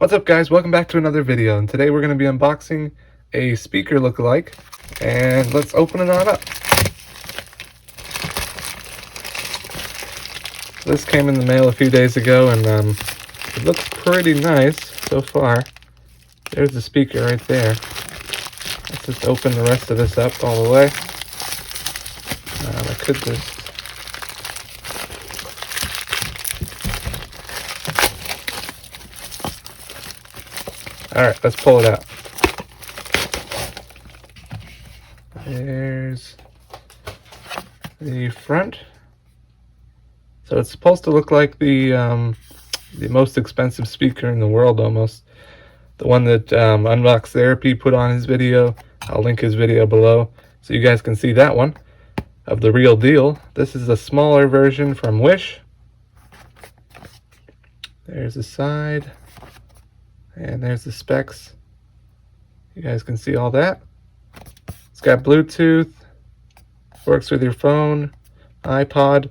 What's up guys, welcome back to another video, and today we're going to be unboxing a speaker lookalike, and let's open it on up. This came in the mail a few days ago, and it looks pretty nice so far. There's the speaker right there. Let's just open the rest of this up all the way. I could just... Alright, let's pull it out. There's the front. So it's supposed to look like the most expensive speaker in the world almost. The one that Unbox Therapy put on his video. I'll link his video below so you guys can see that one of the real deal. This is a smaller version from Wish. There's the side. And there's the specs. You guys can see all that. It's got Bluetooth, works with your phone, iPod.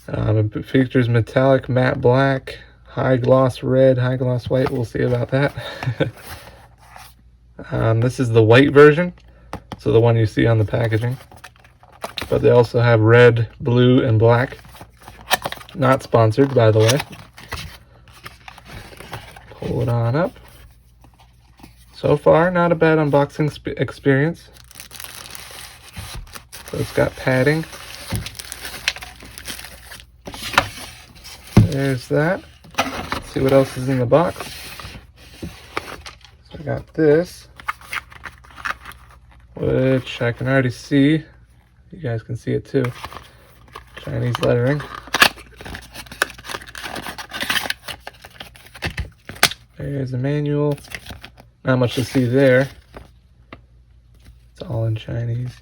It features metallic matte black, high gloss red, high gloss white. We'll see about that. This is the white version, so the one you see on the packaging. But they also have red, blue, and black. Not sponsored, by the way. Pull it on up. So far, not a bad unboxing experience. So it's got padding. There's that. Let's see what else is in the box. So I got this, which I can already see. You guys can see it too. Chinese lettering. There's the manual. Not much to see there. It's all in Chinese.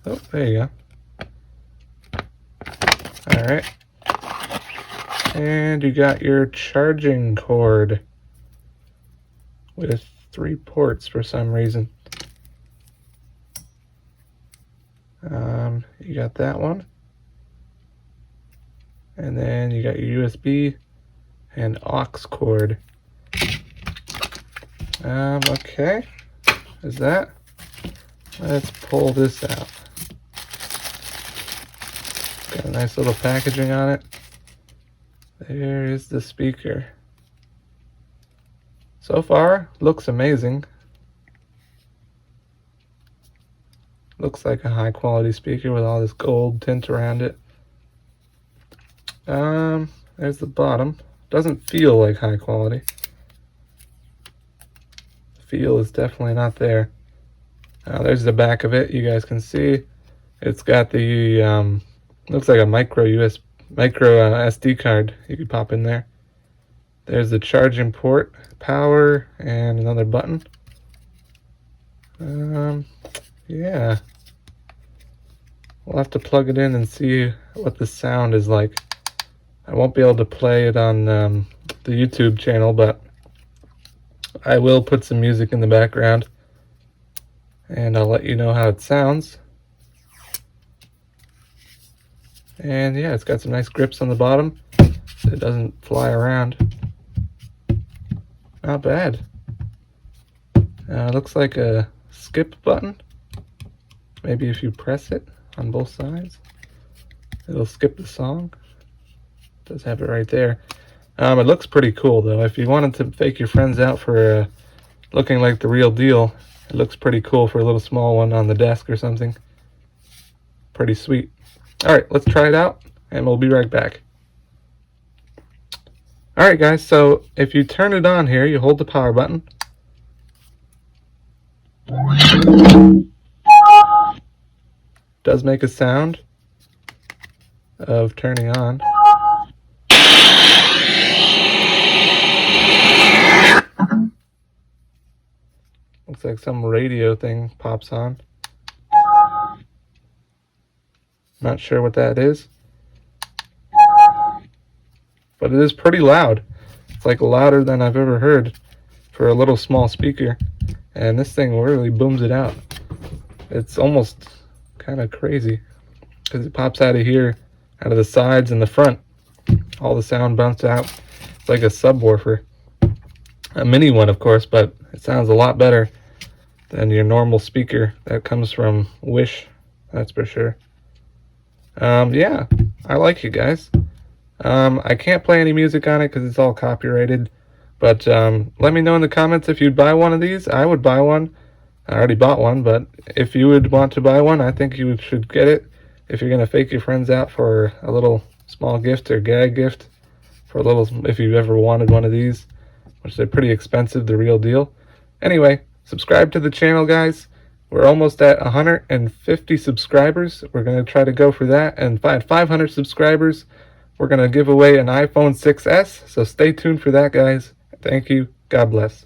Oh, there you go. Alright. And you got your charging cord with 3 ports for some reason. You got that one. And then you got your USB and aux cord. Okay. Is that? Let's pull this out. Got a nice little packaging on it. There is the speaker. So far, looks amazing. Looks like a high quality speaker with all this gold tint around it. There's the bottom. Doesn't feel like high quality. The feel is definitely not there. There's the back of it. You guys can see it's got the looks like a micro SD card you could pop in there. There's the charging port, power, and another button. Yeah. We'll have to plug it in and see what the sound is like. I won't be able to play it on the YouTube channel, but I will put some music in the background and I'll let you know how it sounds. And yeah, it's got some nice grips on the bottom so it doesn't fly around. Not bad. Looks like a skip button. Maybe if you press it on both sides, it'll skip the song. Does have it right there. It looks pretty cool though. If you wanted to fake your friends out for looking like the real deal, it looks pretty cool for a little small one on the desk or something. Pretty sweet. Alright, let's try it out and we'll be right back. Alright guys, so if you turn it on here, you hold the power button. It does make a sound of turning on. Looks like some radio thing pops on. Not sure what that is. But it is pretty loud. It's like louder than I've ever heard for a little small speaker. And this thing really booms it out. It's almost kind of crazy because it pops out of here, out of the sides and the front. all the sound bounce out. It's like a subwoofer. A mini one, of course, but it sounds a lot better than your normal speaker that comes from Wish, that's for sure. Yeah, I like it, guys. I can't play any music on it because it's all copyrighted, but let me know in the comments if you'd buy one of these. I would buy one. I already bought one, but if you would want to buy one, I think you should get it. If you're going to fake your friends out for a little small gift or gag gift, for a little, if you ever wanted one of these, which they're pretty expensive, the real deal. Anyway, subscribe to the channel, guys. We're almost at 150 subscribers. We're going to try to go for that. And at 500 subscribers, we're going to give away an iPhone 6s. So stay tuned for that, guys. Thank you. God bless.